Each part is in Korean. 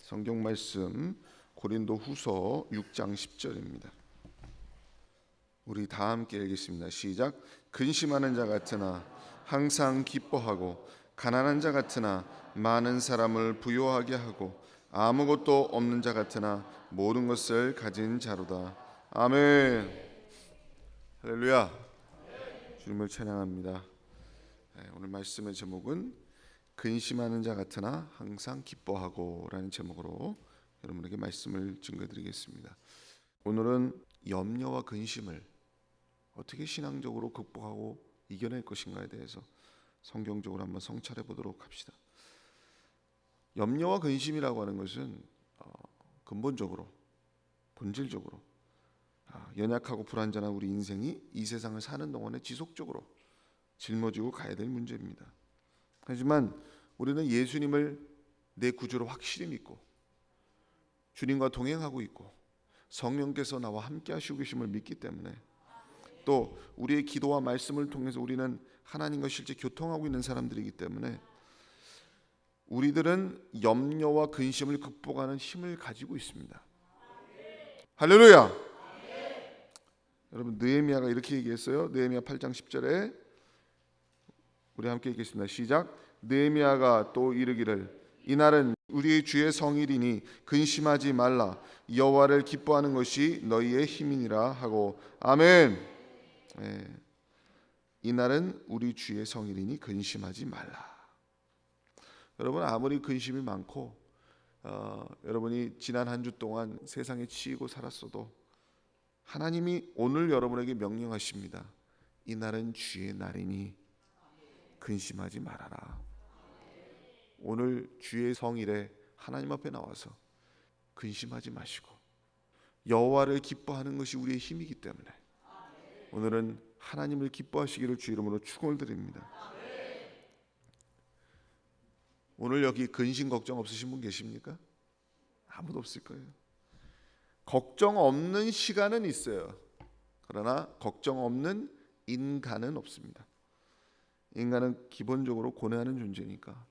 성경 말씀 고린도후서 6장 10절입니다. 우리 다 함께 읽겠습니다. 시작. 근심하는 자 같으나 항상 기뻐하고 가난한 자 같으나 많은 사람을 부요하게 하고 아무것도 없는 자 같으나 모든 것을 가진 자로다. 아멘. 할렐루야. 주님을 찬양합니다. 오늘 말씀의 제목은 근심하는 자 같으나 항상 기뻐하고 라는 제목으로 여러분에게 말씀을 증거드리겠습니다. 오늘은 염려와 근심을 어떻게 신앙적으로 극복하고 이겨낼 것인가에 대해서 성경적으로 한번 성찰해 보도록 합시다. 염려와 근심이라고 하는 것은 근본적으로 본질적으로 연약하고 불완전한 우리 인생이 이 세상을 사는 동안에 지속적으로 짊어지고 가야 될 문제입니다. 하지만 우리는 예수님을 내 구주로 확실히 믿고 주님과 동행하고 있고 성령께서 나와 함께 하시고 계심을 믿기 때문에 또 우리의 기도와 말씀을 통해서 우리는 하나님과 실제 교통하고 있는 사람들이기 때문에 우리들은 염려와 근심을 극복하는 힘을 가지고 있습니다. 할렐루야. 여러분 느헤미야가 이렇게 얘기했어요. 느헤미야 8장 10절에 우리 함께 읽겠습니다. 시작. 느헤미야가 또 이르기를 이날은 우리의 주의 성일이니 근심하지 말라. 여호와를 기뻐하는 것이 너희의 힘이니라 하고. 아멘. 이날은 우리 주의 성일이니 근심하지 말라. 여러분 아무리 근심이 많고 여러분이 지난 한 주 동안 세상에 치이고 살았어도 하나님이 오늘 여러분에게 명령하십니다. 이날은 주의 날이니 근심하지 말아라. 오늘 주의 성일에 하나님 앞에 나와서 근심하지 마시고 여호와를 기뻐하는 것이 우리의 힘이기 때문에 오늘은 하나님을 기뻐하시기를 주 이름으로 축원을 드립니다. 오늘 여기 근심 걱정 없으신 분 계십니까? 아무도 없을 거예요. 걱정 없는 시간은 있어요. 그러나 걱정 없는 인간은 없습니다. 인간은 기본적으로 고뇌하는 존재니까.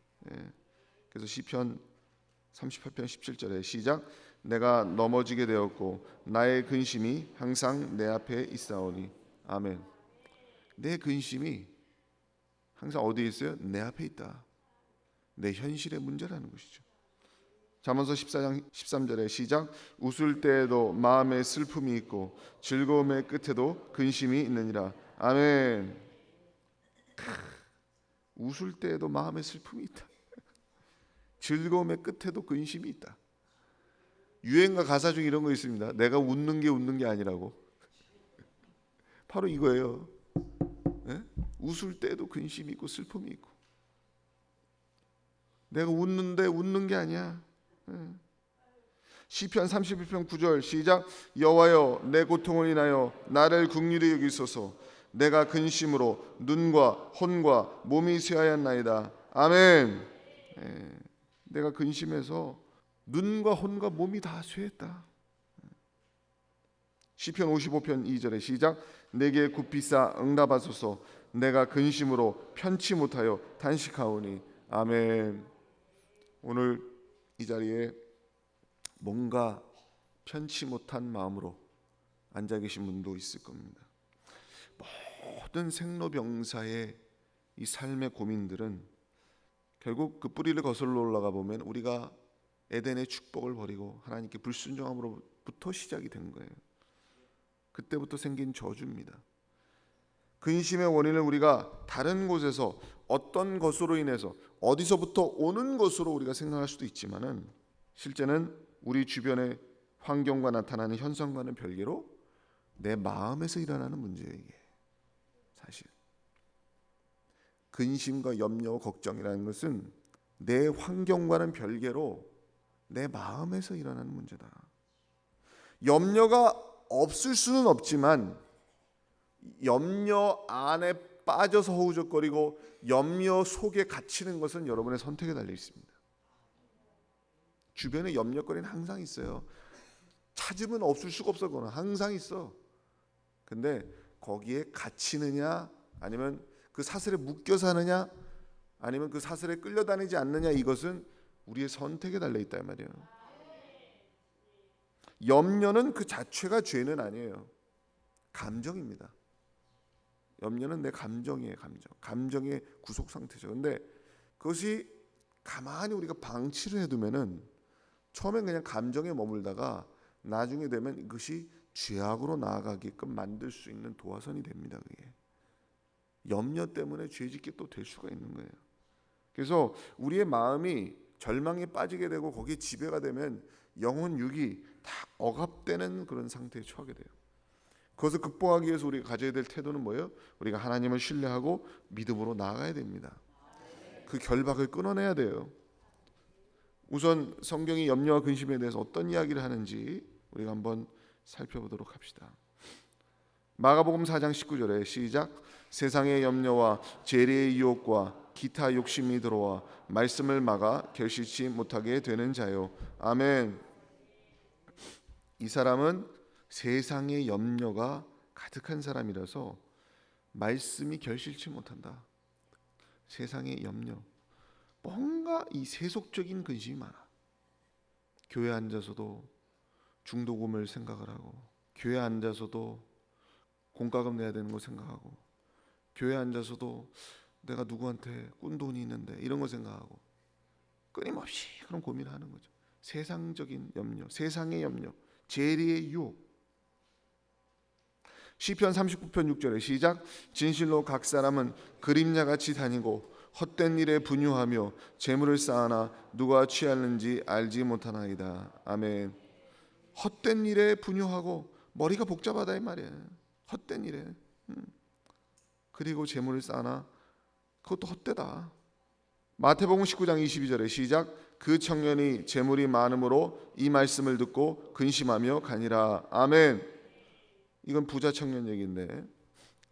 그래서 시편 38편 17절에 시작. 내가 넘어지게 되었고 나의 근심이 항상 내 앞에 있사오니. 아멘. 내 근심이 항상 어디에 있어요? 내 앞에 있다. 내 현실의 문제라는 것이죠. 잠언서 14장 13절에 시작. 웃을 때에도 마음에 슬픔이 있고 즐거움의 끝에도 근심이 있느니라. 아멘. 웃을 때에도 마음에 슬픔이 있다. 즐거움의 끝에도 근심이 있다. 유행가 가사 중에 이런 거 있습니다. 내가 웃는 게 아니라고. 바로 이거예요. 웃을 때도 근심이 있고 슬픔이 있고 내가 웃는데 웃는 게 아니야. 시편 31편 9절 시작. 여호와여 내 고통을 인하여 나를 긍휼히 여기소서. 내가 근심으로 눈과 혼과 몸이 쇠하였나이다. 아멘. 내가 근심해서 눈과 혼과 몸이 다 쇠했다. 시편 55편 2절에 시작. 내게 굽히사 응답하소서. 내가 근심으로 편치 못하여 단식하오니. 아멘. 오늘 이 자리에 뭔가 편치 못한 마음으로 앉아 계신 분도 있을 겁니다. 모든 생로병사의 이 삶의 고민들은 결국 그 뿌리를 거슬러 올라가 보면 우리가 에덴의 축복을 버리고 하나님께 불순종함으로부터 시작이 된 거예요. 그때부터 생긴 저주입니다. 근심의 원인을 우리가 다른 곳에서 어떤 것으로 인해서 어디서부터 오는 것으로 우리가 생각할 수도 있지만은 실제는 우리 주변의 환경과 나타나는 현상과는 별개로 내 마음에서 일어나는 문제예요. 이게 사실 근심과 염려, 걱정이라는 것은 내 환경과는 별개로 내 마음에서 일어나는 문제다. 염려가 없을 수는 없지만 염려 안에 빠져서 허우적거리고 염려 속에 갇히는 것은 여러분의 선택에 달려 있습니다. 주변에 염려거리는 항상 있어요. 찾으면 없을 수가 없어. 그거는 항상 있어. 근데 거기에 갇히느냐 아니면 그 사슬에 묶여 사느냐 아니면 그 사슬에 끌려다니지 않느냐, 이것은 우리의 선택에 달려 있다 이 말이에요. 염려는 그 자체가 죄는 아니에요. 감정입니다. 염려는 내 감정이에요. 감정의 구속 상태죠. 근데 그것이 가만히 우리가 방치를 해두면은 처음엔 그냥 감정에 머물다가 나중에 되면 이것이 죄악으로 나아가게끔 만들 수 있는 도화선이 됩니다. 그게 염려 때문에 죄짓게 또 될 수가 있는 거예요. 그래서 우리의 마음이 절망에 빠지게 되고 거기에 지배가 되면 영혼 육이 다 억압되는 그런 상태에 처하게 돼요. 그것을 극복하기 위해서 우리가 가져야 될 태도는 뭐예요? 우리가 하나님을 신뢰하고 믿음으로 나아가야 됩니다. 그 결박을 끊어내야 돼요. 우선 성경이 염려와 근심에 대해서 어떤 이야기를 하는지 우리가 한번 살펴보도록 합시다. 마가복음 4장 19절에 시작. 세상의 염려와 재리의 유혹과 기타 욕심이 들어와 말씀을 막아 결실치 못하게 되는 자요. 아멘. 이 사람은 세상의 염려가 가득한 사람이라서 말씀이 결실치 못한다. 세상의 염려, 뭔가 이 세속적인 근심이 많아. 교회 앉아서도 중도금을 생각을 하고, 교회 앉아서도 공과금 내야 되는 거 생각하고, 교회 앉아서도 내가 누구한테 꾼 돈이 있는데 이런 거 생각하고, 끊임없이 그런 고민을 하는 거죠. 세상적인 염려, 세상의 염려, 재리의 유혹. 시편 39편 6절에 시작. 진실로 각 사람은 그림자같이 다니고 헛된 일에 분유하며 재물을 쌓아나 누가 취하는지 알지 못하나이다. 아멘. 헛된 일에 분유하고 머리가 복잡하다 이 말이에요. 헛된 일에. 그리고 재물을 쌓아나 그것도 헛되다. 마태복음 19장 22절에 시작. 그 청년이 재물이 많음으로 이 말씀을 듣고 근심하며 가니라. 아멘. 이건 부자 청년 얘기인데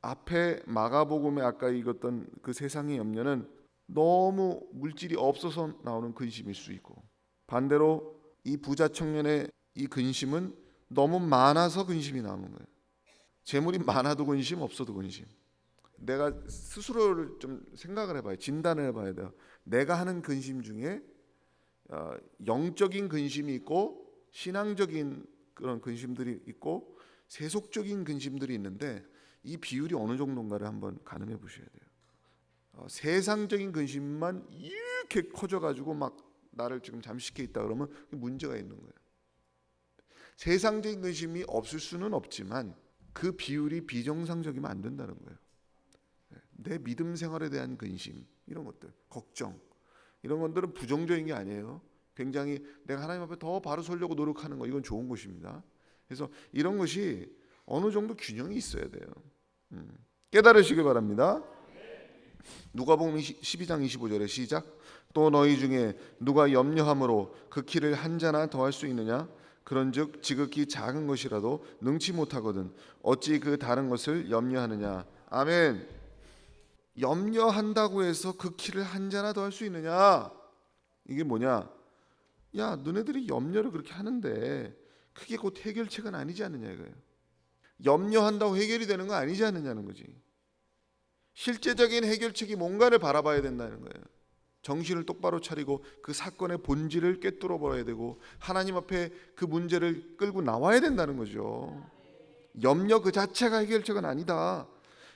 앞에 마가복음에 아까 읽었던 그 세상의 염려는 너무 물질이 없어서 나오는 근심일 수 있고, 반대로 이 부자 청년의 이 근심은 너무 많아서 근심이 나오는 거예요. 재물이 많아도 근심, 없어도 근심. 내가 스스로를 좀 생각을 해봐요. 진단을 해봐야 돼요. 내가 하는 근심 중에 영적인 근심이 있고 신앙적인 그런 근심들이 있고 세속적인 근심들이 있는데 이 비율이 어느 정도인가를 한번 가늠해 보셔야 돼요. 세상적인 근심만 이렇게 커져가지고 막 나를 지금 잠식해 있다 그러면 문제가 있는 거예요. 세상적인 근심이 없을 수는 없지만 그 비율이 비정상적이면 안 된다는 거예요. 내 믿음 생활에 대한 근심, 이런 것들, 걱정, 이런 것들은 부정적인 게 아니에요. 굉장히 내가 하나님 앞에 더 바로 서려고 노력하는 거, 이건 좋은 것입니다. 그래서 이런 것이 어느 정도 균형이 있어야 돼요. 깨달으시길 바랍니다. 누가복음 12장 25절에 시작. 또 너희 중에 누가 염려함으로 그 키를 한 자나 더할 수 있느냐? 그런즉 지극히 작은 것이라도 능치 못하거든 어찌 그 다른 것을 염려하느냐? 아멘. 염려한다고 해서 그 키를 한 자나 더 할 수 있느냐? 이게 뭐냐? 야, 너네들이 염려를 그렇게 하는데 그게 곧 해결책은 아니지 않느냐 이거예요. 염려한다고 해결이 되는 거 아니지 않느냐는 거지. 실제적인 해결책이 뭔가를 바라봐야 된다는 거예요. 정신을 똑바로 차리고 그 사건의 본질을 꿰뚫어 버려야 되고 하나님 앞에 그 문제를 끌고 나와야 된다는 거죠. 염려 그 자체가 해결책은 아니다.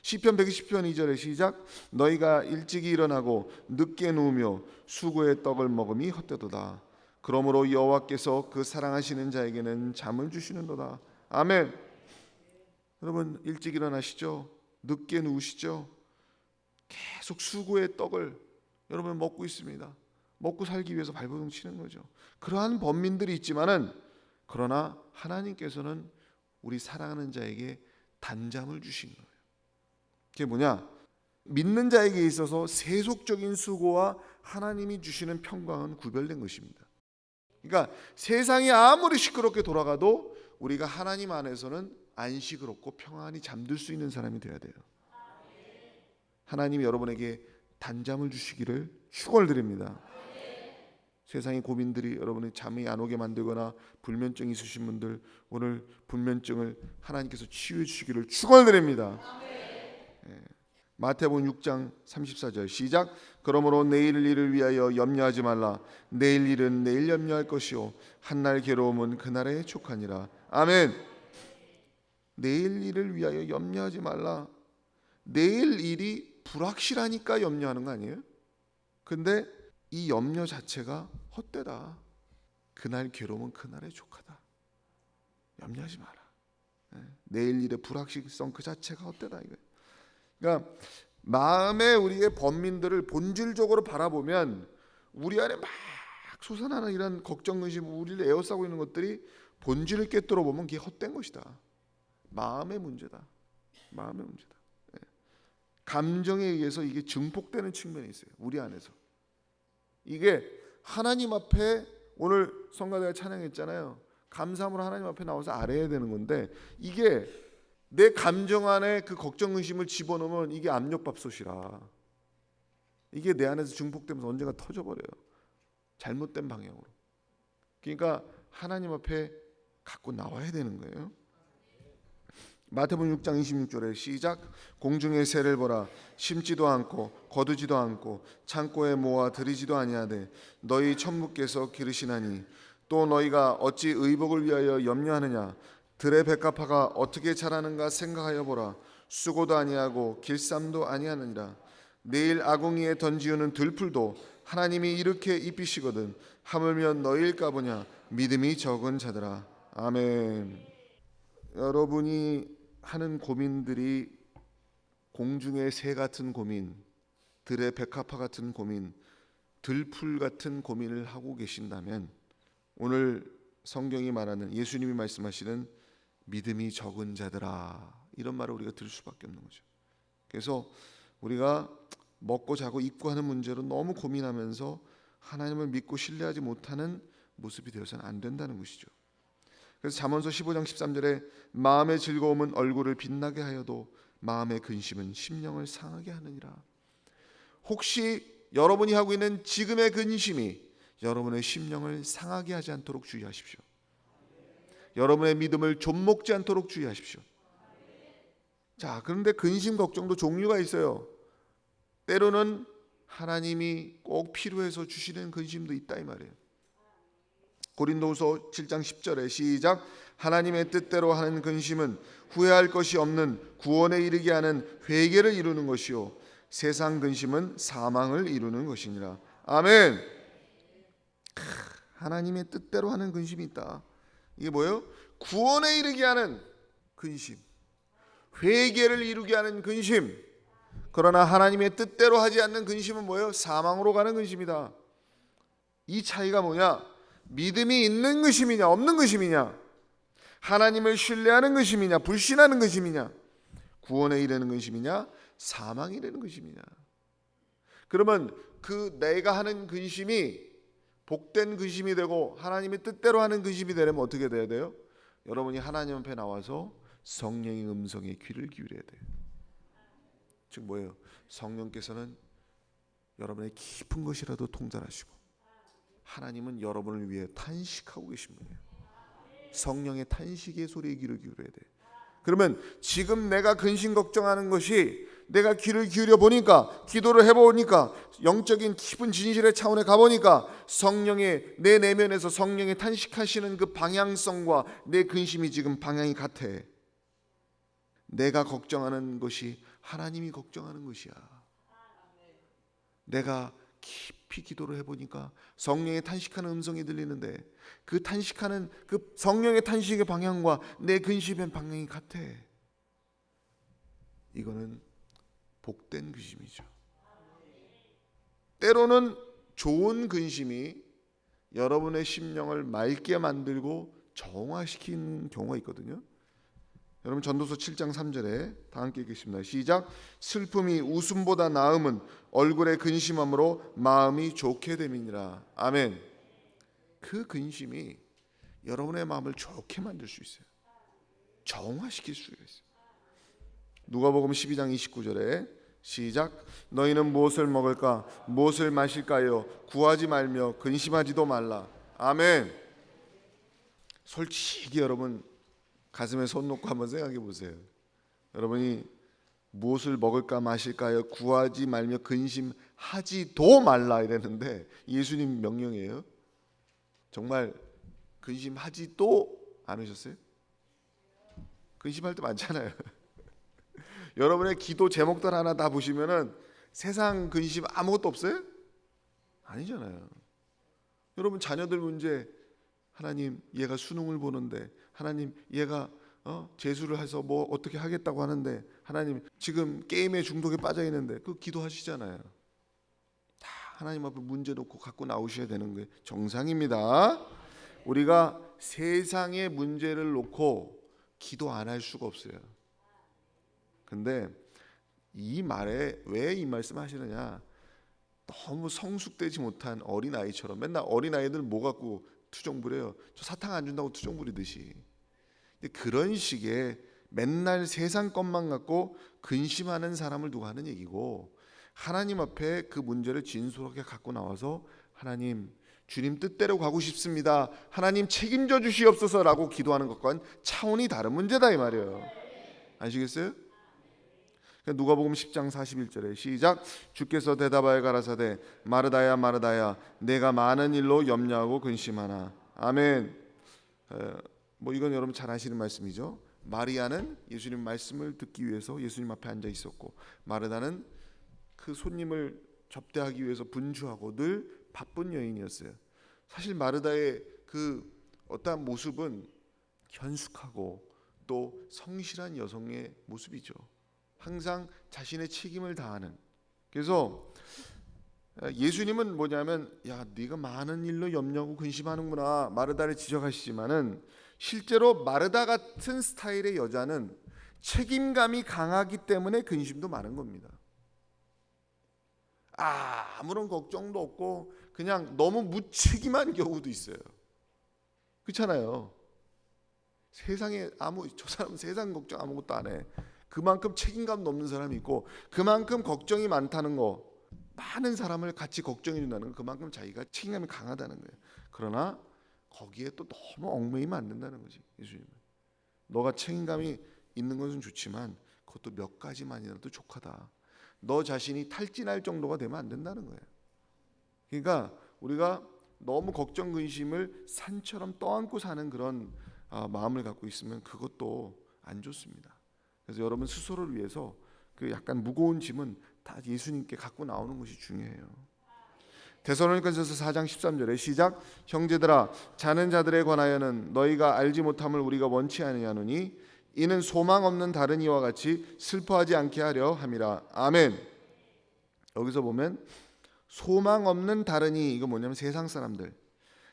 시편 120편 2절에 시작. 너희가 일찍이 일어나고 늦게 누우며 수고의 떡을 먹음이 헛되도다. 그러므로 여호와께서 그 사랑하시는 자에게는 잠을 주시는도다. 아멘. 여러분 일찍 일어나시죠. 늦게 누우시죠. 계속 수고의 떡을 여러분 먹고 있습니다. 먹고 살기 위해서 발버둥 치는 거죠. 그러한 범민들이 있지만은 그러나 하나님께서는 우리 사랑하는 자에게 단잠을 주신 거예요. 그게 뭐냐? 믿는 자에게 있어서 세속적인 수고와 하나님이 주시는 평강은 구별된 것입니다. 그러니까 세상이 아무리 시끄럽게 돌아가도 우리가 하나님 안에서는 안식을 얻고 평안히 잠들 수 있는 사람이 되어야 돼요. 하나님이 여러분에게 단잠을 주시기를 축원드립니다. 세상의 고민들이 여러분의 잠이 안 오게 만들거나 불면증 있으신 분들 오늘 불면증을 하나님께서 치유해 주시기를 축원드립니다. 마태복음 6장 34절 시작. 그러므로 내일 일을 위하여 염려하지 말라. 내일 일은 내일 염려할 것이요 한날 괴로움은 그날에 족하니라. 아멘. 내일 일을 위하여 염려하지 말라. 내일 일이 불확실하니까 염려하는 거 아니에요? 근데 이 염려 자체가 헛되다. 그날 괴로움은 그날에 족하다. 염려하지 마라. 내일 일의 불확실성 그 자체가 헛되다 이거예요. 그러니까 마음의 우리의 번민들을 본질적으로 바라보면 우리 안에 막 솟아나는 이런 걱정, 근심, 우리를 에워싸고 있는 것들이 본질을 꿰뚫어 보면 그게 헛된 것이다. 마음의 문제다. 마음의 문제다. 감정에 의해서 이게 증폭되는 측면이 있어요. 우리 안에서. 이게 하나님 앞에 오늘 성가대가 찬양했잖아요. 감사함으로 하나님 앞에 나와서 아뢰야 되는 건데 이게 내 감정 안에 그 걱정 근심을 집어넣으면 이게 압력밥솥이라 이게 내 안에서 증폭되면서 언젠가 터져버려요. 잘못된 방향으로. 그러니까 하나님 앞에 갖고 나와야 되는 거예요. 마태복음 6장 26절에 시작. 공중의 새를 보라. 심지도 않고 거두지도 않고 창고에 모아 들이지도 아니하되 너희 천부께서 기르시나니 또 너희가 어찌 의복을 위하여 염려하느냐. 들의 백합화가 어떻게 자라는가 생각하여 보라. 수고도 아니하고 길쌈도 아니하느니라. 내일 아궁이에 던지우는 들풀도 하나님이 이렇게 입히시거든 하물며 너희일까 보냐. 믿음이 적은 자들아. 아멘. 여러분이 하는 고민들이 공중의 새 같은 고민, 들의 백합화 같은 고민, 들풀 같은 고민을 하고 계신다면 오늘 성경이 말하는 예수님이 말씀하시는 믿음이 적은 자들아 이런 말을 우리가 들을 수밖에 없는 거죠. 그래서 우리가 먹고 자고 입고 하는 문제로 너무 고민하면서 하나님을 믿고 신뢰하지 못하는 모습이 되어서는 안 된다는 것이죠. 그래서 잠언서 15장 13절에 마음의 즐거움은 얼굴을 빛나게 하여도 마음의 근심은 심령을 상하게 하느니라. 혹시 여러분이 하고 있는 지금의 근심이 여러분의 심령을 상하게 하지 않도록 주의하십시오. 여러분의 믿음을 좀먹지 않도록 주의하십시오. 자, 그런데 근심 걱정도 종류가 있어요. 때로는 하나님이 꼭 필요해서 주시는 근심도 있다 이 말이에요. 고린도후서 7장 10절에 시작. 하나님의 뜻대로 하는 근심은 후회할 것이 없는 구원에 이르게 하는 회개를 이루는 것이요 세상 근심은 사망을 이루는 것이니라. 아멘. 하나님의 뜻대로 하는 근심이 있다. 이게 뭐예요? 구원에 이르게 하는 근심, 회개를 이루게 하는 근심. 그러나 하나님의 뜻대로 하지 않는 근심은 뭐예요? 사망으로 가는 근심이다. 이 차이가 뭐냐? 믿음이 있는 근심이냐 없는 근심이냐, 하나님을 신뢰하는 근심이냐 불신하는 근심이냐, 구원에 이르는 근심이냐 사망에 이르는 근심이냐. 그러면 그 내가 하는 근심이 복된 근심이 되고 하나님의 뜻대로 하는 근심이 되려면 어떻게 돼야 돼요? 여러분이 하나님 앞에 나와서 성령의 음성에 귀를 기울여야 돼요. 즉 뭐예요? 성령께서는 여러분의 깊은 것이라도 통달하시고 하나님은 여러분을 위해 탄식하고 계신 분이에요. 성령의 탄식의 소리에 귀를 기울여야 돼요. 그러면 지금 내가 근심 걱정하는 것이 내가 귀를 기울여 보니까, 기도를 해보니까, 영적인 깊은 진실의 차원에 가보니까 성령의 내 내면에서 성령의 탄식하시는 그 방향성과 내 근심이 지금 방향이 같아. 내가 걱정하는 것이 하나님이 걱정하는 것이야. 내가 깊이 기도를 해보니까 성령의 탄식하는 음성이 들리는데 그 탄식하는 그 성령의 탄식의 방향과 내 근심의 방향이 같아. 이거는 복된 근심이죠. 때로는 좋은 근심이 여러분의 심령을 맑게 만들고 정화시키는 경우가 있거든요. 여러분 전도서 7장 3절에 다 함께 읽겠습니다. 시작. 슬픔이 웃음보다 나음은 얼굴에 근심함으로 마음이 좋게 됨이니라. 아멘. 그 근심이 여러분의 마음을 좋게 만들 수 있어요. 정화시킬 수가 있어요. 누가복음 12장 29절에 시작. 너희는 무엇을 먹을까 무엇을 마실까요? 구하지 말며 근심하지도 말라. 아멘. 솔직히 여러분 가슴에 손 놓고 한번 생각해 보세요. 여러분이 무엇을 먹을까 마실까요? 구하지 말며 근심하지도 말라 이랬는데 예수님 명령이에요. 정말 근심하지도 않으셨어요? 근심할 때 많잖아요. 여러분의 기도 제목들 하나 다 보시면은 세상 근심 아무것도 없어요? 아니잖아요. 여러분 자녀들 문제, 하나님 얘가 수능을 보는데, 하나님 얘가 재수를 해서 뭐 어떻게 하겠다고 하는데, 하나님 지금 게임에 중독에 빠져 있는데, 그 기도하시잖아요. 다 하나님 앞에 문제 놓고 갖고 나오셔야 되는 게 정상입니다. 우리가 세상의 문제를 놓고 기도 안 할 수가 없어요. 근데 이 말에 왜 이 말씀 하시느냐? 너무 성숙되지 못한 어린아이처럼 맨날 어린아이들 뭐 갖고 투정 부려요. 저 사탕 안 준다고 투정 부리듯이. 근데 그런 식의 맨날 세상 것만 갖고 근심하는 사람을 두고 하는 얘기고, 하나님 앞에 그 문제를 진솔하게 갖고 나와서 하나님, 주님 뜻대로 가고 싶습니다, 하나님 책임져 주시옵소서라고 기도하는 것과는 차원이 다른 문제다 이 말이에요. 아시겠어요? 누가복음 10장 41절에 시작. 주께서 대답하여 가라사대 마르다야 마르다야 내가 많은 일로 염려하고 근심하나. 아멘. 뭐 이건 여러분 잘 아시는 말씀이죠. 마리아는 예수님 말씀을 듣기 위해서 예수님 앞에 앉아 있었고, 마르다는 그 손님을 접대하기 위해서 분주하고 늘 바쁜 여인이었어요. 사실 마르다의 그 어떠한 모습은 현숙하고 또 성실한 여성의 모습이죠. 항상 자신의 책임을 다하는. 그래서 예수님은 뭐냐면, 야 네가 많은 일로 염려하고 근심하는구나, 마르다를 지적하시지만은 실제로 마르다 같은 스타일의 여자는 책임감이 강하기 때문에 근심도 많은 겁니다. 아무런 걱정도 없고 그냥 너무 무책임한 경우도 있어요. 그렇잖아요. 세상에 저 사람은 세상 걱정 아무것도 안 해. 그만큼 책임감도 없는 사람이 있고, 그만큼 걱정이 많다는 거, 많은 사람을 같이 걱정해 준다는 거, 그만큼 자기가 책임감이 강하다는 거예요. 그러나 거기에 또 너무 얽매이면 안 된다는 거지. 예수님은 너가 책임감이 있는 것은 좋지만 그것도 몇 가지만이라도 족하다. 너 자신이 탈진할 정도가 되면 안 된다는 거예요. 그러니까 우리가 너무 걱정 근심을 산처럼 떠안고 사는 그런 마음을 갖고 있으면 그것도 안 좋습니다. 그래서 여러분 스스로를 위해서 그 약간 무거운 짐은 다 예수님께 갖고 나오는 것이 중요해요. 데살로니가전서 4장 13절에 시작. 형제들아 자는 자들에 관하여는 너희가 알지 못함을 우리가 원치 아니하노니 이는 소망 없는 다른 이와 같이 슬퍼하지 않게 하려 함이라. 아멘. 여기서 보면 소망 없는 다른이, 이거 뭐냐면 세상 사람들.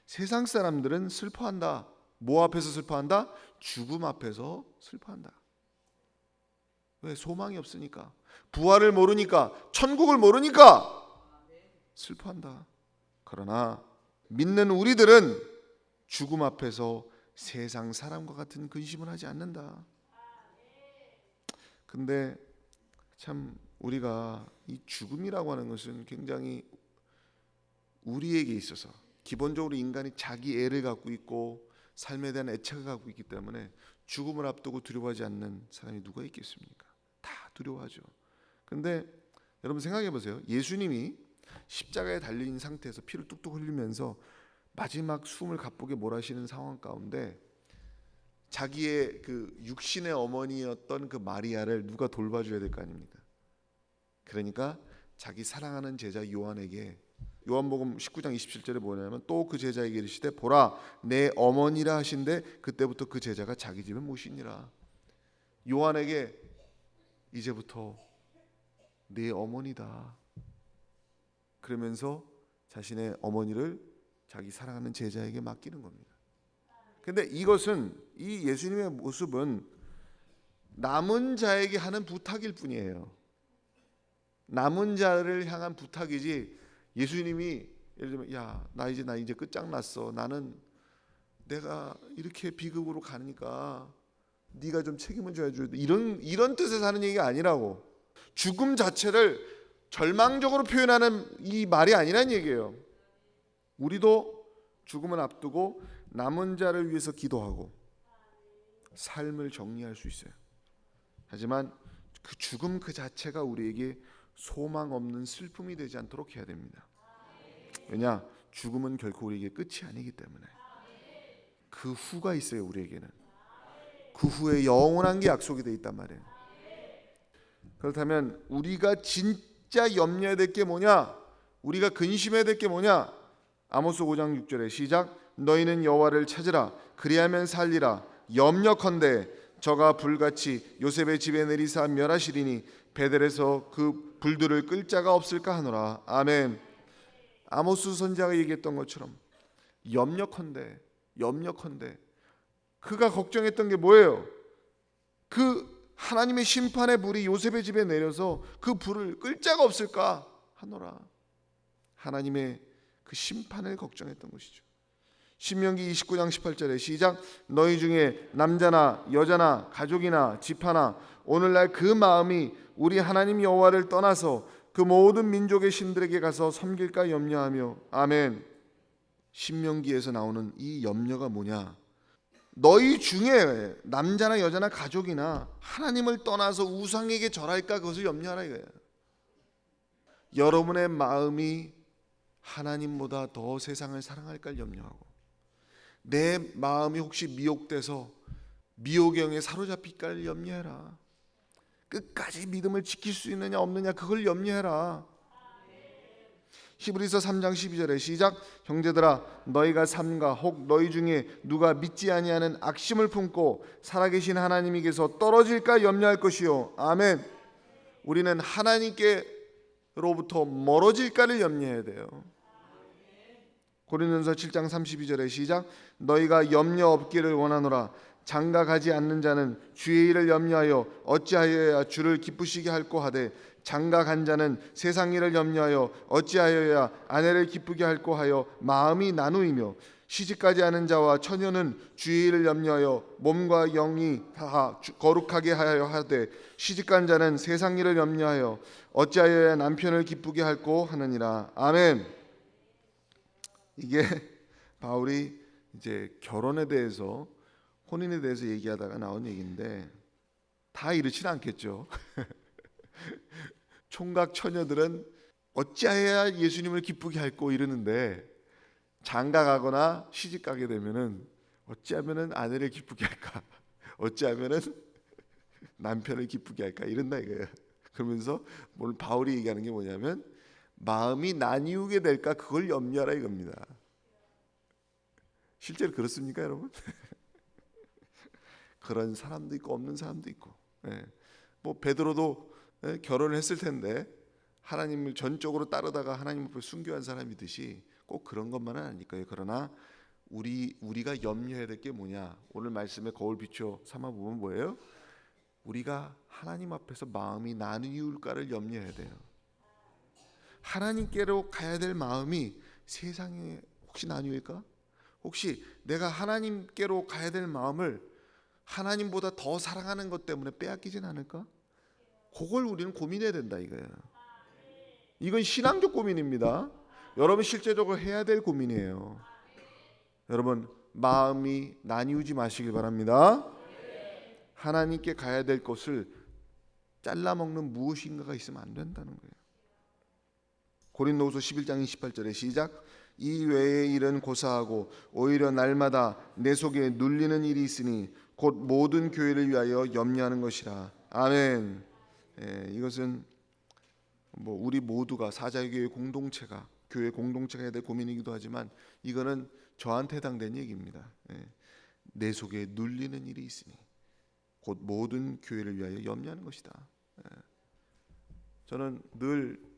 세상 사람들은 슬퍼한다. 뭐 앞에서 슬퍼한다? 죽음 앞에서 슬퍼한다. 왜? 소망이 없으니까, 부활을 모르니까, 천국을 모르니까 슬퍼한다. 그러나 믿는 우리들은 죽음 앞에서 세상 사람과 같은 근심을 하지 않는다. 근데 참 우리가 이 죽음이라고 하는 것은 굉장히 우리에게 있어서 기본적으로 인간이 자기 애를 갖고 있고 삶에 대한 애착을 갖고 있기 때문에 죽음을 앞두고 두려워하지 않는 사람이 누가 있겠습니까? 다 두려워하죠. 근데 여러분 생각해 보세요. 예수님이 십자가에 달린 상태에서 피를 뚝뚝 흘리면서 마지막 숨을 가쁘게 몰아쉬는 상황 가운데 자기의 그 육신의 어머니였던 그 마리아를 누가 돌봐줘야 될 거 아닙니까? 그러니까 자기 사랑하는 제자 요한에게, 요한복음 19장 27절에 뭐냐면 또 그 제자에게 이르시되 보라 내 어머니라 하신데 그때부터 그 제자가 자기 집에 모시니라. 요한에게 이제부터 내 어머니다 그러면서 자신의 어머니를 자기 사랑하는 제자에게 맡기는 겁니다. 근데 이것은, 이 예수님의 모습은 남은 자에게 하는 부탁일 뿐이에요. 남은 자를 향한 부탁이지, 예수님이 예를 들면 나 이제 끝장났어, 나는 내가 이렇게 비극으로 가니까 네가 좀 책임을 져야죠, 이런 뜻에서 하는 얘기가 아니라고. 죽음 자체를 절망적으로 표현하는 이 말이 아니란 얘기예요. 우리도 죽음을 앞두고 남은 자를 위해서 기도하고 삶을 정리할 수 있어요. 하지만 그 죽음 그 자체가 우리에게 소망 없는 슬픔이 되지 않도록 해야 됩니다. 왜냐? 죽음은 결코 우리에게 끝이 아니기 때문에 그 후가 있어요. 우리에게는 그 후에 영원한 게 약속이 돼 있단 말이에요. 그렇다면 우리가 진짜 염려해야 될 게 뭐냐? 우리가 근심해야 될 게 뭐냐? 아모스 5장 6절에 시작. 너희는 여호와를 찾으라. 그리하면 살리라. 염려컨대 저가 불같이 요셉의 집에 내리사 멸하시리니 베델에서 그 불들을 끌 자가 없을까 하노라. 아멘. 아모스 선지자가 얘기했던 것처럼 염려컨대 그가 걱정했던 게 뭐예요? 그 하나님의 심판의 불이 요셉의 집에 내려서 그 불을 끌 자가 없을까 하노라. 하나님의 그 심판을 걱정했던 것이죠. 신명기 29장 18절에 시작. 너희 중에 남자나 여자나 가족이나 집 하나 오늘날 그 마음이 우리 하나님 여호와를 떠나서 그 모든 민족의 신들에게 가서 섬길까 염려하며. 아멘. 신명기에서 나오는 이 염려가 뭐냐? 너희 중에 남자나 여자나 가족이나 하나님을 떠나서 우상에게 절할까 그것을 염려하라 이거예요. 여러분의 마음이 하나님보다 더 세상을 사랑할까 염려하고, 내 마음이 혹시 미혹돼서 미혹경에 사로잡힐까 염려해라. 끝까지 믿음을 지킬 수 있느냐 없느냐 그걸 염려해라. 히브리서 3장 12절에 시작. 형제들아 너희가 삼가 혹 너희 중에 누가 믿지 아니하는 악심을 품고 살아계신 하나님에게서 떨어질까 염려할 것이요. 아멘. 우리는 하나님께로부터 멀어질까를 염려해야 돼요. 고린도전서 7장 32절에 시작. 너희가 염려 없기를 원하노라. 장가 가지 않는 자는 주의 일을 염려하여 어찌하여야 주를 기쁘시게 할꼬 하되, 장가 간 자는 세상 일을 염려하여 어찌하여야 아내를 기쁘게 할꼬 하여 마음이 나누이며, 시집가지 않은 자와 처녀는 주의 일을 염려하여 몸과 영이 다 거룩하게 하여 하되, 시집간 자는 세상 일을 염려하여 어찌하여야 남편을 기쁘게 할꼬 하느니라. 아멘. 이게 바울이 이제 결혼에 대해서, 혼인에 대해서 얘기하다가 나온 얘기인데 다 이렇지는 않겠죠. 총각 처녀들은 어찌해야 예수님을 기쁘게 할꼬 이러는데, 장가 가거나 시집 가게 되면은 어찌하면은 아내를 기쁘게 할까, 어찌하면은 남편을 기쁘게 할까 이런다 이거예요. 그러면서 오늘 바울이 얘기하는 게 뭐냐면, 마음이 나뉘게 될까 그걸 염려하라 이겁니다. 실제로 그렇습니까 여러분? 그런 사람도 있고 없는 사람도 있고. 뭐 베드로도 결혼을 했을 텐데 하나님을 전적으로 따르다가 하나님 앞에 순교한 사람이듯이 꼭 그런 것만은 아닐 거예요. 그러나 우리가 염려해야 될 게 뭐냐? 오늘 말씀에 거울 비추어 삼아 보면 뭐예요? 우리가 하나님 앞에서 마음이 나뉘울까를 염려해야 돼요. 하나님께로 가야 될 마음이 세상에 혹시 나뉘을까? 혹시 내가 하나님께로 가야 될 마음을 하나님보다 더 사랑하는 것 때문에 빼앗기진 않을까? 그걸 우리는 고민해야 된다 이거예요. 이건 신앙적 고민입니다. 여러분 실제적으로 해야 될 고민이에요. 여러분 마음이 나뉘지 마시길 바랍니다. 하나님께 가야 될 것을 잘라먹는 무엇인가가 있으면 안 된다는 거예요. 고린도후서 11장 28절에 시작. 이 외의 일은 고사하고 오히려 날마다 내 속에 눌리는 일이 있으니 곧 모든 교회를 위하여 염려하는 것이라. 아멘. 이것은 뭐 우리 모두가 사자교회 공동체가, 교회 공동체가 해야 될 고민이기도 하지만 이거는 저한테 해당된 얘기입니다. 내 속에 눌리는 일이 있으니 곧 모든 교회를 위하여 염려하는 것이다. 저는 늘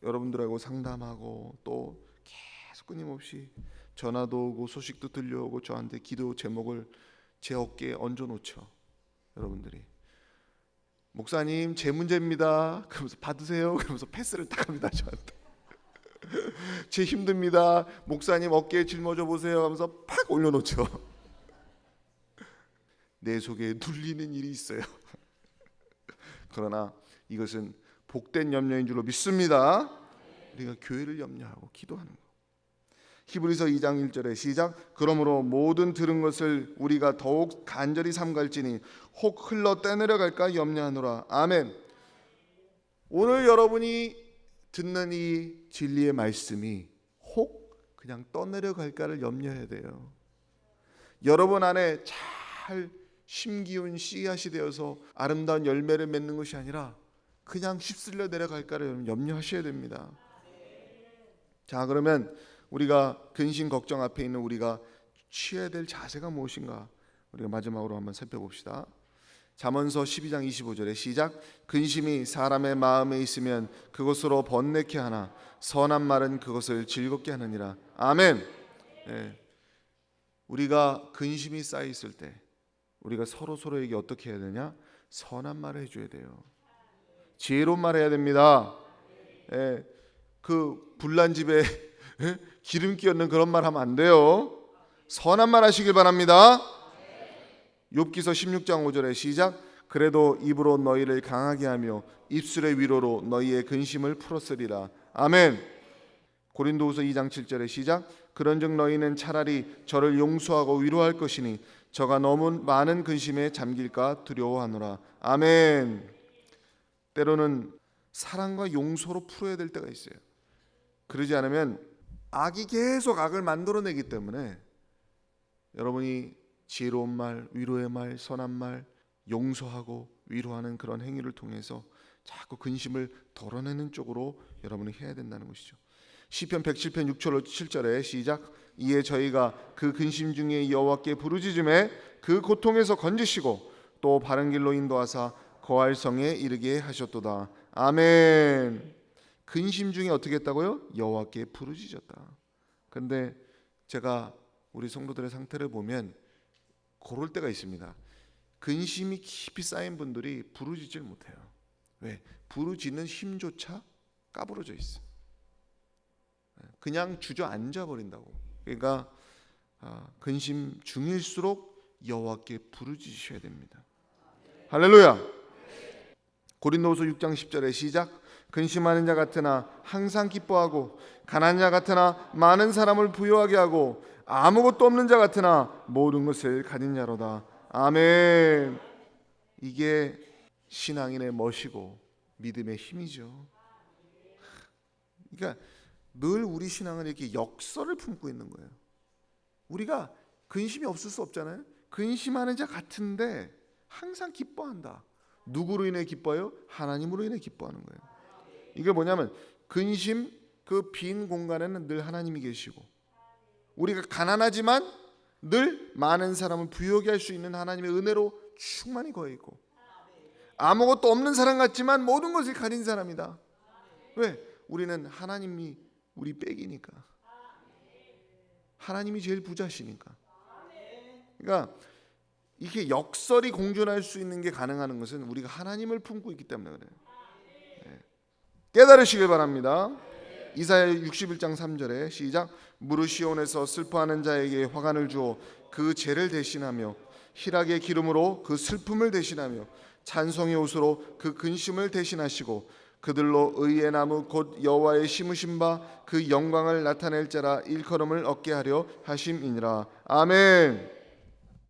여러분들하고 상담하고 또 계속 끊임없이 전화도 오고 소식도 들려오고 저한테 기도 제목을 제 어깨에 얹어놓죠. 여러분들이 목사님 제 문제입니다 그러면서 받으세요 그러면서 패스를 딱 합니다. 저한테 제 힘듭니다 목사님 어깨에 짊어져 보세요 하면서 팍 올려놓죠. 내 속에 눌리는 일이 있어요. 그러나 이것은 복된 염려인 줄로 믿습니다. 우리가 교회를 염려하고 기도하는 거. 히브리서 2장 1절에 시작. 그러므로 모든 들은 것을 우리가 더욱 간절히 삼갈지니 혹 흘러 떠내려갈까 염려하노라. 아멘. 오늘 여러분이 듣는 이 진리의 말씀이 혹 그냥 떠내려갈까를 염려해야 돼요. 여러분 안에 잘 심기운 씨앗이 되어서 아름다운 열매를 맺는 것이 아니라 그냥 휩쓸려 내려갈까를 염려하셔야 됩니다. 자, 그러면 우리가 근심 걱정 앞에 있는 우리가 취해야 될 자세가 무엇인가? 우리가 마지막으로 한번 살펴봅시다. 잠언서 12장 25절에 시작. 근심이 사람의 마음에 있으면 그것으로 번뇌케 하나 선한 말은 그것을 즐겁게 하느니라. 아멘. 네. 우리가 근심이 쌓여 있을 때 우리가 서로에게 어떻게 해야 되냐? 선한 말을 해줘야 돼요. 지혜로운 말 해야 됩니다. 예, 그 불난 집에 기름기 얹는 그런 말 하면 안 돼요. 선한 말 하시길 바랍니다. 욥기서 16장 5절에 시작. 그래도 입으로 너희를 강하게 하며 입술의 위로로 너희의 근심을 풀었으리라. 아멘. 고린도후서 2장 7절에 시작. 그런즉 너희는 차라리 저를 용서하고 위로할 것이니 저가 너무 많은 근심에 잠길까 두려워하노라. 아멘. 때로는 사랑과 용서로 풀어야 될 때가 있어요. 그러지 않으면 악이 계속 악을 만들어내기 때문에 여러분이 지혜로운 말, 위로의 말, 선한 말, 용서하고 위로하는 그런 행위를 통해서 자꾸 근심을 덜어내는 쪽으로 여러분이 해야 된다는 것이죠. 시편 107편 6절 7절에 시작. 이에 저희가 그 근심 중에 여호와께 부르짖음에 그 고통에서 건지시고 또 바른 길로 인도하사 거할 성에 이르게 하셨도다. 아멘. 근심 중에 어떻게 했다고요? 여호와께 부르짖었다. 그런데 제가 우리 성도들의 상태를 보면 그럴 때가 있습니다. 근심이 깊이 쌓인 분들이 부르짖질 못해요. 왜? 부르짖는 힘조차 까부러져 있어. 그냥 주저앉아 버린다고. 그러니까 근심 중일수록 여호와께 부르짖으셔야 됩니다. 할렐루야. 고린도후서 6장 10절에 시작. 근심하는 자 같으나 항상 기뻐하고 가난한 자 같으나 많은 사람을 부유하게 하고 아무것도 없는 자 같으나 모든 것을 가진 자로다. 아멘. 이게 신앙인의 멋이고 믿음의 힘이죠. 그러니까 늘 우리 신앙은 이렇게 역설을 품고 있는 거예요. 우리가 근심이 없을 수 없잖아요. 근심하는 자 같은데 항상 기뻐한다. 누구로 인해 기뻐요? 하나님으로 인해 기뻐하는 거예요. 이게 뭐냐면 근심 그 빈 공간에는 늘 하나님이 계시고 우리가 가난하지만 늘 많은 사람을 부유하게 할 수 있는 하나님의 은혜로 충만히 거해 있고 아무것도 없는 사람 같지만 모든 것을 가진 사람이다. 왜? 우리는 하나님이 우리 백이니까. 하나님이 제일 부자시니까. 그러니까 이게 역설이 공존할 수 있는 게 가능한 것은 우리가 하나님을 품고 있기 때문에 그래요. 네. 깨달으시길 바랍니다. 이사야 61장 3절에 시작. 무릇 시온에서 슬퍼하는 자에게 화관을 주어 그 죄를 대신하며 희락의 기름으로 그 슬픔을 대신하며 찬송의 옷으로 그 근심을 대신하시고 그들로 의의 나무 곧 여호와의 심으신 바 그 영광을 나타낼 자라 일컬음을 얻게 하려 하심이니라. 아멘.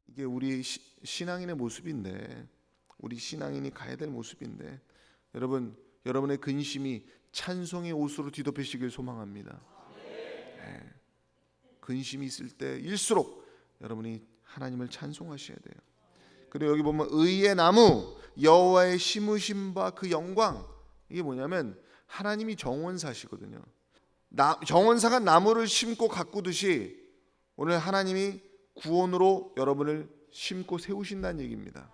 이게 우리 신앙인의 모습인데 우리 신앙인이 가야 될 모습인데 여러분의 근심이 찬송의 옷으로 뒤덮이시길 소망합니다. 네. 근심이 있을 때일수록 여러분이 하나님을 찬송하셔야 돼요. 그리고 여기 보면 의의 나무 여호와의 심으신 바 그 영광, 이게 뭐냐면 하나님이 정원사시거든요. 정원사가 나무를 심고 가꾸듯이 오늘 하나님이 구원으로 여러분을 심고 세우신다는 얘기입니다.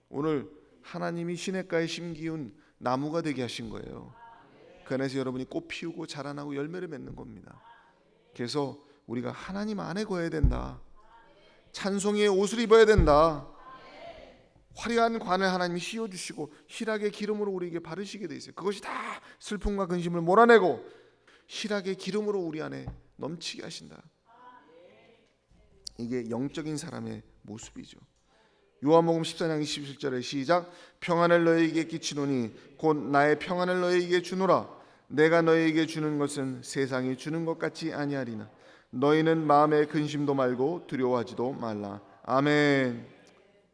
오늘 하나님이 시냇가에 심기운 나무가 되게 하신 거예요. 그 안에서 여러분이 꽃 피우고 자라나고 열매를 맺는 겁니다. 그래서 우리가 하나님 안에 거해야 된다. 찬송의 옷을 입어야 된다. 화려한 관을 하나님이 씌워주시고 희락의 기름으로 우리에게 바르시게 돼 있어요. 그것이 다 슬픔과 근심을 몰아내고 희락의 기름으로 우리 안에 넘치게 하신다. 이게 영적인 사람의 모습이죠. 요한복음 14장 27절에 시작. 평안을 너희에게 끼치노니 곧 나의 평안을 너희에게 주노라. 내가 너희에게 주는 것은 세상이 주는 것 같지 아니하리나 너희는 마음에 근심도 말고 두려워하지도 말라. 아멘.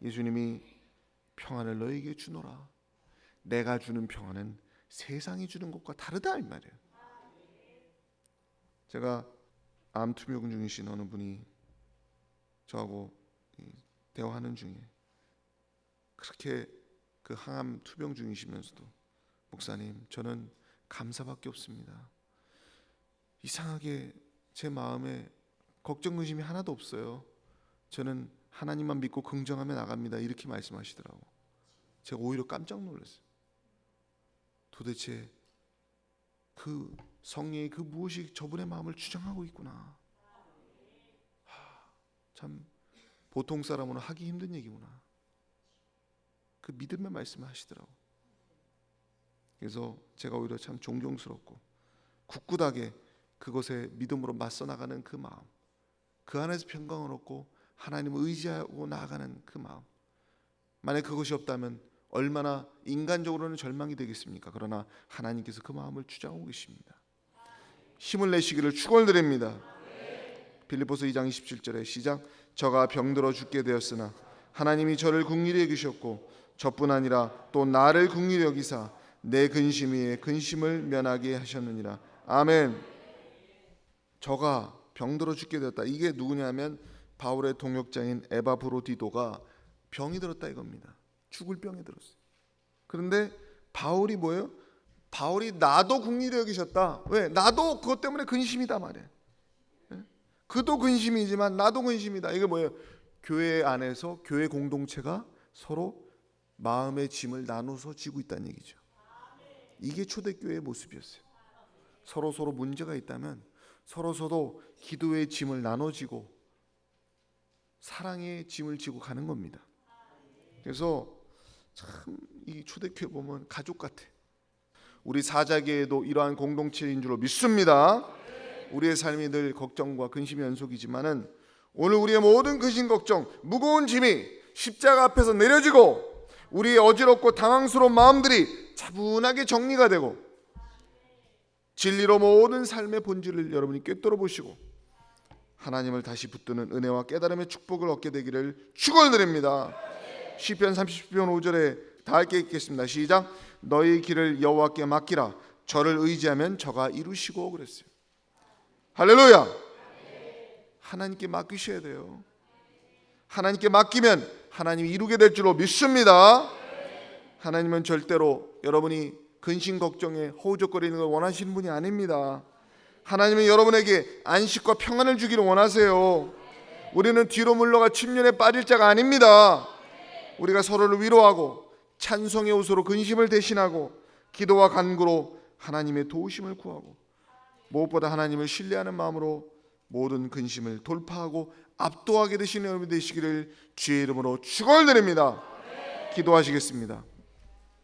예수님이 평안을 너희에게 주노라. 내가 주는 평안은 세상이 주는 것과 다르다 이 말이에요. 제가 암 투병 중이신 어느 분이 저하고 대화하는 중에 그렇게 그 항암 투병 중이시면서도 목사님 저는 감사밖에 없습니다. 이상하게 제 마음에 걱정 근심이 하나도 없어요. 저는 하나님만 믿고 긍정하며 나갑니다. 이렇게 말씀하시더라고. 제가 오히려 깜짝 놀랐어요. 도대체 그 성령의 그 무엇이 저분의 마음을 주장하고 있구나. 참 보통 사람으로는 하기 힘든 얘기구나. 그 믿음의 말씀을 하시더라고. 그래서 제가 오히려 참 존경스럽고 굳굳하게 그것에 믿음으로 맞서 나가는 그 마음, 그 안에서 평강을 얻고 하나님을 의지하고 나아가는 그 마음, 만약 그것이 없다면 얼마나 인간적으로는 절망이 되겠습니까? 그러나 하나님께서 그 마음을 주장하고 계십니다. 힘을 내시기를 축원드립니다. 빌립보서 2장 27절에 시작. 저가 병들어 죽게 되었으나 하나님이 저를 긍휼히 여기셨고 저뿐 아니라 또 나를 긍휼히 여기사 내 근심 위에 근심을 면하게 하셨느니라. 아멘. 저가 병들어 죽게 되었다. 이게 누구냐면 바울의 동역자인 에바브로디도가 병이 들었다 이겁니다. 죽을 병이 들었어요. 그런데 바울이 뭐예요? 바울이 나도 긍휼히 여기셨다. 왜? 나도 그것 때문에 근심이다 말이에요. 그도 근심이지만 나도 근심이다. 이게 뭐예요? 교회 안에서 교회 공동체가 서로 마음의 짐을 나눠서 지고 있다는 얘기죠. 이게 초대교회의 모습이었어요. 서로 문제가 있다면 서로 기도의 짐을 나눠지고 사랑의 짐을 지고 가는 겁니다. 그래서 참 이 초대교회 보면 가족 같아. 우리 사자계에도 이러한 공동체인 줄로 믿습니다. 우리의 삶이 늘 걱정과 근심의 연속이지만은 오늘 우리의 모든 근심 걱정, 무거운 짐이 십자가 앞에서 내려지고 우리의 어지럽고 당황스러운 마음들이 차분하게 정리가 되고 진리로 모든 삶의 본질을 여러분이 꿰뚫어 보시고 하나님을 다시 붙드는 은혜와 깨달음의 축복을 얻게 되기를 축원드립니다. 시편 30편 5절에 다 함께 읽겠습니다. 시작. 너희 길을 여호와께 맡기라. 저를 의지하면 저가 이루시고 그랬어요. 할렐루야. 하나님께 맡기셔야 돼요. 하나님께 맡기면 하나님이 이루게 될 줄로 믿습니다. 하나님은 절대로 여러분이 근심 걱정에 허우적거리는 걸 원하시는 분이 아닙니다. 하나님은 여러분에게 안식과 평안을 주기를 원하세요. 우리는 뒤로 물러가 침륜에 빠질 자가 아닙니다. 우리가 서로를 위로하고 찬송의 옷으로 근심을 대신하고 기도와 간구로 하나님의 도우심을 구하고 무엇보다 하나님을 신뢰하는 마음으로 모든 근심을 돌파하고 압도하게 되시는 여러분 되시기를 주의 이름으로 축원드립니다. 기도하시겠습니다.